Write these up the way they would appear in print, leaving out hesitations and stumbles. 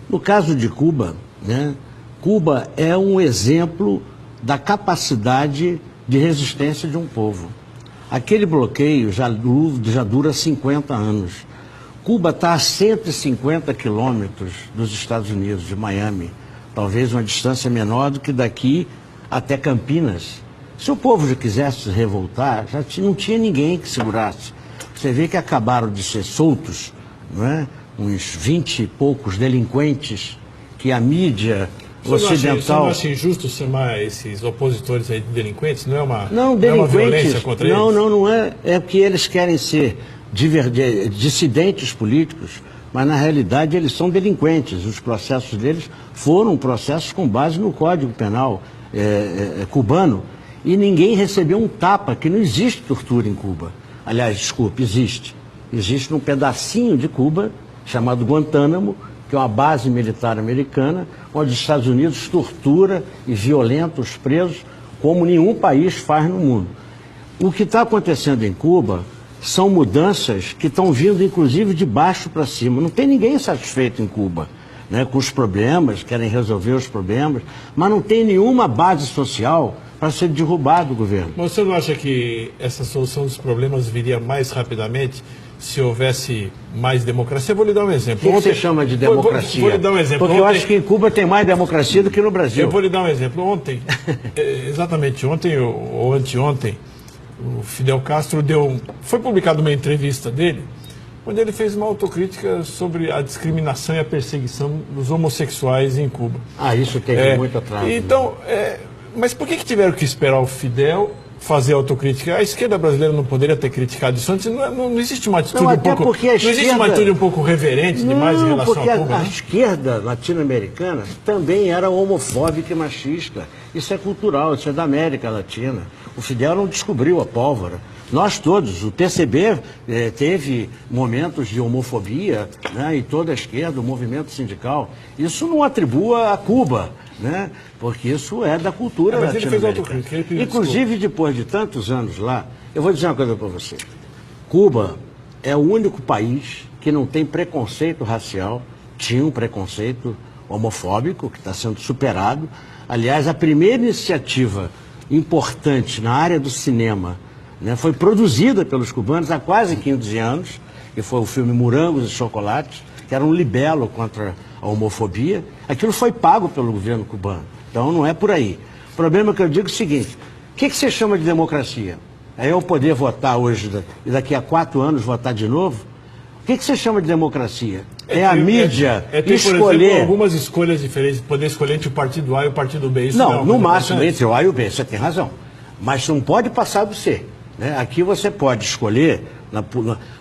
No caso de Cuba, né, Cuba é um exemplo da capacidade de resistência de um povo. Aquele bloqueio já dura 50 anos. Cuba está a 150 quilômetros dos Estados Unidos, de Miami, talvez uma distância menor do que daqui até Campinas. Se o povo já quisesse se revoltar, não tinha ninguém que segurasse. Você vê que acabaram de ser soltos, não é? Uns 20 e poucos delinquentes que a mídia ocidental... Você não acha injusto chamar esses opositores aí de delinquentes? Não é uma, não, não é uma violência contra eles? Não é. É porque eles querem ser dissidentes políticos, mas na realidade eles são delinquentes. Os processos deles foram processos com base no Código Penal cubano, e ninguém recebeu um tapa, que não existe tortura em Cuba. Aliás, desculpe, existe. Existe num pedacinho de Cuba, chamado Guantánamo, que é uma base militar americana, onde os Estados Unidos tortura e violenta os presos como nenhum país faz no mundo. O que está acontecendo em Cuba são mudanças que estão vindo, inclusive, de baixo para cima. Não tem ninguém satisfeito em Cuba, né, com os problemas, querem resolver os problemas, mas não tem nenhuma base social para ser derrubado o governo. Mas você não acha que essa solução dos problemas viria mais rapidamente se houvesse mais democracia? Eu vou lhe dar um exemplo. O que você chama de democracia? Vou lhe dar um exemplo. Porque eu acho que em Cuba tem mais democracia do que no Brasil. Eu vou lhe dar um exemplo. Ontem, exatamente ontem ou anteontem, o Fidel Castro foi publicada uma entrevista dele, onde ele fez uma autocrítica sobre a discriminação e a perseguição dos homossexuais em Cuba. Ah, isso teve muito atrás. Então, mas por que tiveram que esperar o Fidel fazer autocrítica? A esquerda brasileira não poderia ter criticado isso antes? Não existe uma atitude existe uma atitude um pouco reverente demais em relação a Cuba? A esquerda latino-americana também era homofóbica e machista. Isso é cultural, isso é da América Latina. O Fidel não descobriu a pólvora. Nós todos, o PCB teve momentos de homofobia, né, e toda a esquerda, o movimento sindical. Isso não atribua a Cuba, né, porque isso é da cultura latino-americana. Inclusive, depois de tantos anos lá, eu vou dizer uma coisa para você. Cuba é o único país que não tem preconceito racial. Tinha um preconceito homofóbico que está sendo superado. Aliás, a primeira iniciativa importante na área do cinema, né, foi produzida pelos cubanos há quase 15 anos, que foi o filme Morangos e Chocolates, que era um libelo contra a homofobia. Aquilo foi pago pelo governo cubano. Então não é por aí. O problema é que eu digo é o seguinte: o que você chama de democracia? É eu poder votar hoje e daqui a 4 anos votar de novo? O que você chama de democracia? É a mídia escolher... Por exemplo, algumas escolhas diferentes, poder escolher entre o partido A e o partido B. Isso não, no máximo entre o A e o B, você tem razão. Mas não pode passar do C. Né? Aqui você pode escolher...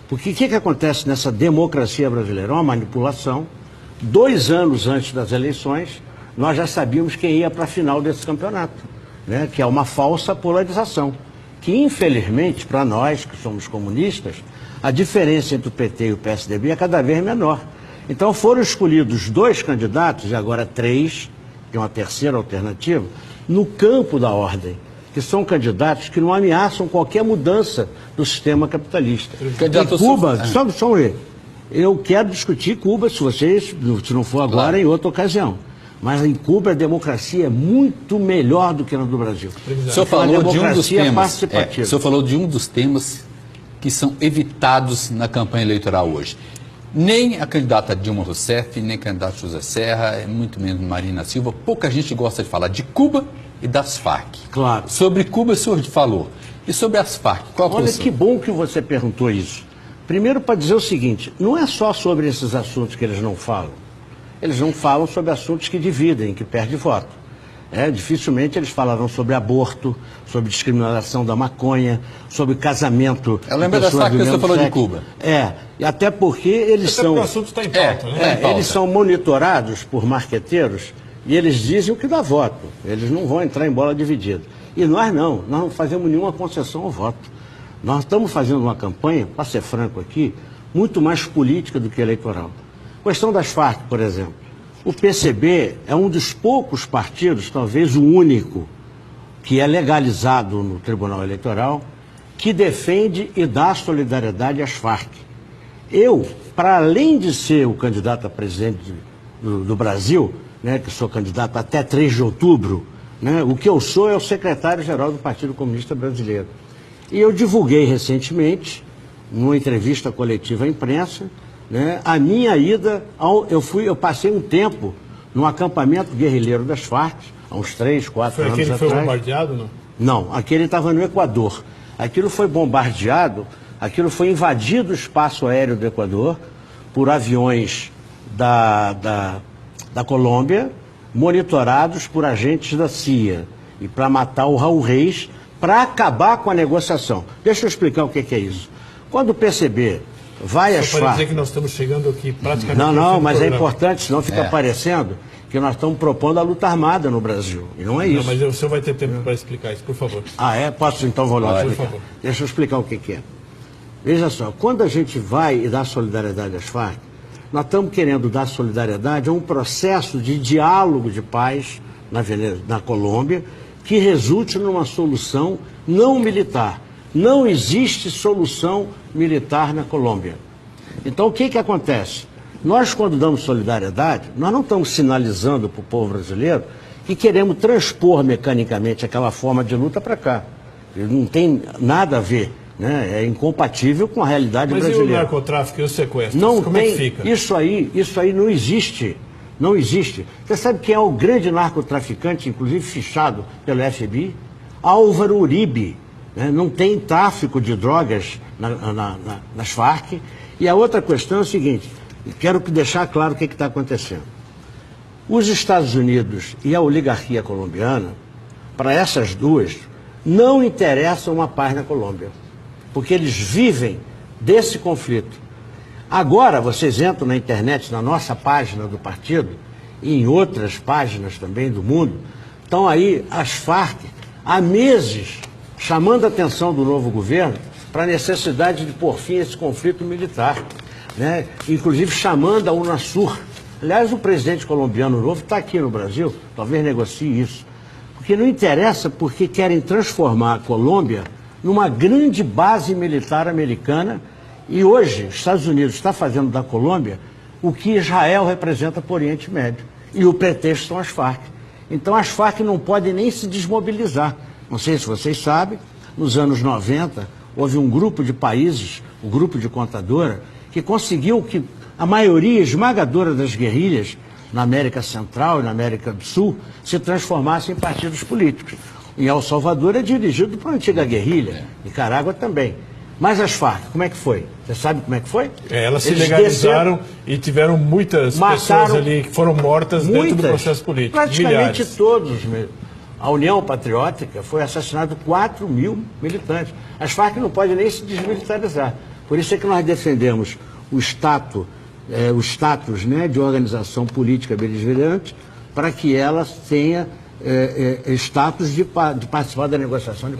Porque o que acontece nessa democracia brasileira? Uma manipulação. 2 anos antes das eleições, nós já sabíamos quem ia para a final desse campeonato, né? Que é uma falsa polarização. Que, infelizmente, para nós que somos comunistas, a diferença entre o PT e o PSDB é cada vez menor. Então foram escolhidos 2 candidatos, e agora 3, que é uma terceira alternativa, no campo da ordem, que são candidatos que não ameaçam qualquer mudança do sistema capitalista. Em Cuba, só ver, eu quero discutir Cuba, se não for agora, claro, em outra ocasião. Mas em Cuba a democracia é muito melhor do que na do Brasil. O senhor falou de um dos temas, o senhor falou de um dos temas que são evitados na campanha eleitoral hoje. Nem a candidata Dilma Rousseff, nem o candidato José Serra, muito menos Marina Silva, pouca gente gosta de falar de Cuba e das Farc. Claro. Sobre Cuba o senhor falou. E sobre as Farc, qual a posição? Olha que bom que você perguntou isso. Primeiro, para dizer o seguinte: não é só sobre esses assuntos que eles não falam. Eles não falam sobre assuntos que dividem, que perdem voto. Dificilmente eles falarão sobre aborto, sobre discriminação da maconha, sobre casamento. Eu lembro das Farc que você falou de Cuba. E até porque eles são... O assunto está em pauta, né? Eles são monitorados por marqueteiros e eles dizem o que dá voto. Eles não vão entrar em bola dividida. E nós não fazemos nenhuma concessão ao voto. Nós estamos fazendo uma campanha, para ser franco aqui, muito mais política do que eleitoral. Questão das Farc, por exemplo. O PCB é um dos poucos partidos, talvez o único, que é legalizado no Tribunal Eleitoral, que defende e dá solidariedade às Farc. Eu, para além de ser o candidato a presidente do Brasil, né, que sou candidato até 3 de outubro, né, o que eu sou é o secretário-geral do Partido Comunista Brasileiro. E eu divulguei recentemente, numa entrevista coletiva à imprensa, né, a minha ida, eu passei um tempo num acampamento guerrilheiro das Farc, há uns 3, 4 anos atrás. Foi aquele que foi bombardeado, não? Não, aquele estava no Equador. Aquilo foi bombardeado, aquilo foi invadido o espaço aéreo do Equador por aviões da Colômbia, monitorados por agentes da CIA, e para matar o Raul Reis, para acabar com a negociação. Deixa eu explicar o que é isso. Quando o PCB vai às Farc... Só para dizer que nós estamos chegando aqui praticamente... Não, mas é importante, senão fica parecendo que nós estamos propondo a luta armada no Brasil. E não é isso. Não, mas o senhor vai ter tempo para explicar isso, por favor. Ah, é? Posso então, vou lá explicar. Por favor. Deixa eu explicar o que é. Veja só, quando a gente vai e dá solidariedade às Farc, nós estamos querendo dar solidariedade a um processo de diálogo de paz na Colômbia que resulte numa solução não militar. Não existe solução militar na Colômbia. Então, o que acontece? Nós, quando damos solidariedade, nós não estamos sinalizando para o povo brasileiro que queremos transpor mecanicamente aquela forma de luta para cá. Não tem nada a ver, né? É incompatível com a realidade brasileira. Mas e o narcotráfico e o sequestro? Não Como tem, é que fica? Isso aí não existe. Não existe. Você sabe quem é o grande narcotraficante, inclusive fichado pelo FBI? Álvaro Uribe. Né? Não tem tráfico de drogas nas Farc. E a outra questão é o seguinte, quero deixar claro o que está acontecendo. Os Estados Unidos e a oligarquia colombiana, para essas duas, não interessam uma paz na Colômbia, porque eles vivem desse conflito. Agora, vocês entram na internet, na nossa página do partido, e em outras páginas também do mundo, estão aí as Farc, há meses, chamando a atenção do novo governo para a necessidade de pôr fim a esse conflito militar, né? Inclusive chamando a Unasur. Aliás, o presidente colombiano novo está aqui no Brasil, talvez negocie isso. Porque não interessa porque querem transformar a Colômbia numa grande base militar americana e hoje os Estados Unidos está fazendo da Colômbia o que Israel representa para o Oriente Médio. E o pretexto são as Farc. Então as Farc não podem nem se desmobilizar. Não sei se vocês sabem, nos anos 90 houve um grupo de países, um grupo de contadora, que conseguiu que a maioria esmagadora das guerrilhas na América Central e na América do Sul se transformassem em partidos políticos. Em El Salvador é dirigido por uma antiga guerrilha, Nicarágua também. Mas as Farc, como é que foi? Você sabe como é que foi? Elas se legalizaram e tiveram muitas pessoas ali que foram mortas dentro do processo político. Praticamente milhares. todos mesmo. A União Patriótica foi assassinado 4.000 militantes. As Farc não podem nem se desmilitarizar. Por isso é que nós defendemos o status, né, de organização política beligerante para que ela tenha status de participar da negociação de